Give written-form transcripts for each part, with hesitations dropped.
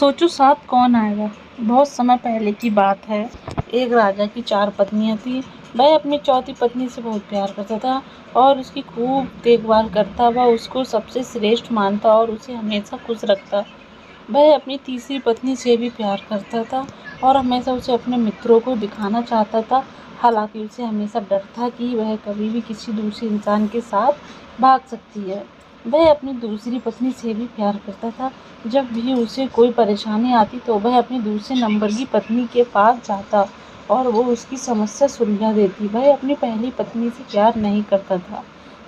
सोचो साथ कौन आएगा। बहुत समय पहले की बात है। एक राजा की 4 पत्नियां थीं। वह अपनी चौथी पत्नी से बहुत प्यार करता था और उसकी खूब देखभाल करता। वह उसको सबसे श्रेष्ठ मानता और उसे हमेशा खुश रखता। वह अपनी तीसरी पत्नी से भी प्यार करता था और हमेशा उसे अपने मित्रों को दिखाना चाहता था। हालांकि उसे हमेशा डर था कि वह कभी भी किसी दूसरे इंसान के साथ भाग सकती है। वह अपनी दूसरी पत्नी से भी प्यार करता था। जब भी उसे कोई परेशानी आती तो वह अपनी दूसरे नंबर की पत्नी के पास जाता और वो उसकी समस्या सुलझा देती। वह अपनी पहली पत्नी से प्यार नहीं करता था,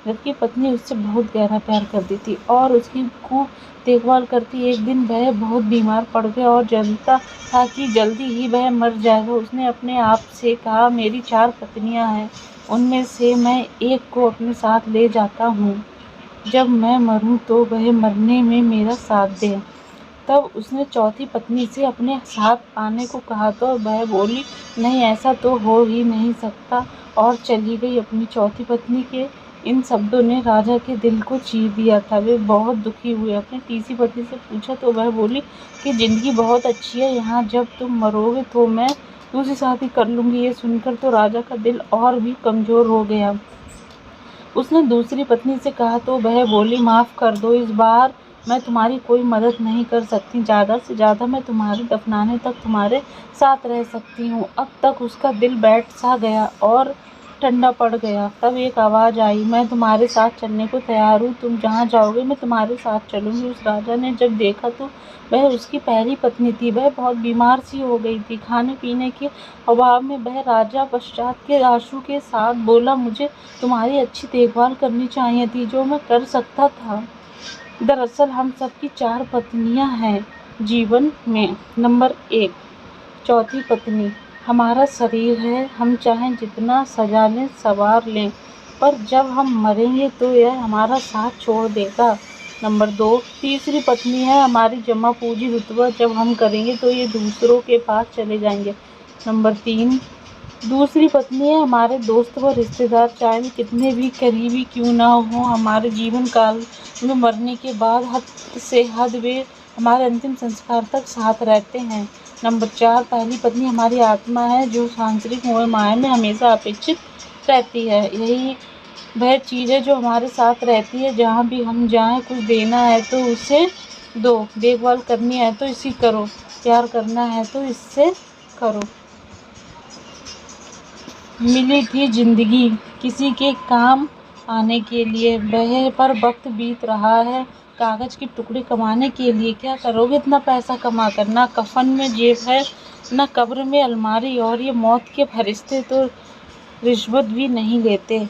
जबकि पत्नी उससे बहुत गहरा प्यार करती थी और उसकी खूब देखभाल करती। एक दिन वह बहुत बीमार पड़ गया और जानता था कि जल्दी ही वह मर जाएगा। उसने अपने आप से कहा, मेरी 4 पत्नियां हैं, उनमें से मैं एक को अपने साथ ले जाता हूँ। जब मैं मरूं तो वह मरने में मेरा साथ दे। तब उसने चौथी पत्नी से अपने साथ आने को कहा तो वह बोली, नहीं, ऐसा तो हो ही नहीं सकता, और चली गई। अपनी चौथी पत्नी के इन शब्दों ने राजा के दिल को चीर दिया था। वे बहुत दुखी हुए। अपनी तीसरी पत्नी से पूछा तो वह बोली कि जिंदगी बहुत अच्छी है यहाँ, जब तुम मरोगे तो मैं दूसरी शादी कर लूँगी। ये सुनकर तो राजा का दिल और भी कमज़ोर हो गया। उसने दूसरी पत्नी से कहा तो वह बोली, माफ़ कर दो, इस बार मैं तुम्हारी कोई मदद नहीं कर सकती। ज़्यादा से ज़्यादा मैं तुम्हारे दफनाने तक तुम्हारे साथ रह सकती हूँ। अब तक उसका दिल बैठ सा गया और ठंडा पड़ गया। तब एक आवाज़ आई, मैं तुम्हारे साथ चलने को तैयार हूँ, तुम जहाँ जाओगे मैं तुम्हारे साथ चलूँगी। उस राजा ने जब देखा तो वह उसकी पहली पत्नी थी। वह बहुत बीमार सी हो गई थी। खाने पीने के अभाव में वह राजा पश्चात के आंसू के साथ बोला, मुझे तुम्हारी अच्छी देखभाल करनी चाहिए थी, जो मैं कर सकता था। दरअसल हम सबकी 4 पत्नियां हैं जीवन में। नंबर 1, चौथी पत्नी हमारा शरीर है, हम चाहें जितना सजा लें, संवार लें, पर जब हम मरेंगे तो यह हमारा साथ छोड़ देगा। नंबर 2, तीसरी पत्नी है हमारी जमा पूंजी रुतबा, जब हम करेंगे तो ये दूसरों के पास चले जाएंगे। नंबर 3, दूसरी पत्नी है हमारे दोस्त व रिश्तेदार, चाहे वे कितने भी करीबी क्यों ना हो। हमारे जीवन काल में मरने के बाद हद से हद वे हमारे अंतिम संस्कार तक साथ रहते हैं। नंबर 4, पहली पत्नी हमारी आत्मा है, जो सांसारिक मोह माया में हमेशा अपेक्षित रहती है। यही वह चीज़ है जो हमारे साथ रहती है जहाँ भी हम जाएं। कुछ देना है तो उसे दो, देखभाल करनी है तो इसी करो, प्यार करना है तो इससे करो। मिली थी जिंदगी किसी के काम आने के लिए, वह पर वक्त बीत रहा है कागज के टुकड़े कमाने के लिए। क्या करोगे इतना पैसा कमा कर? ना कफन में जेब है, ना कब्र में अलमारी, और ये मौत के फरिश्ते तो रिश्वत भी नहीं लेते।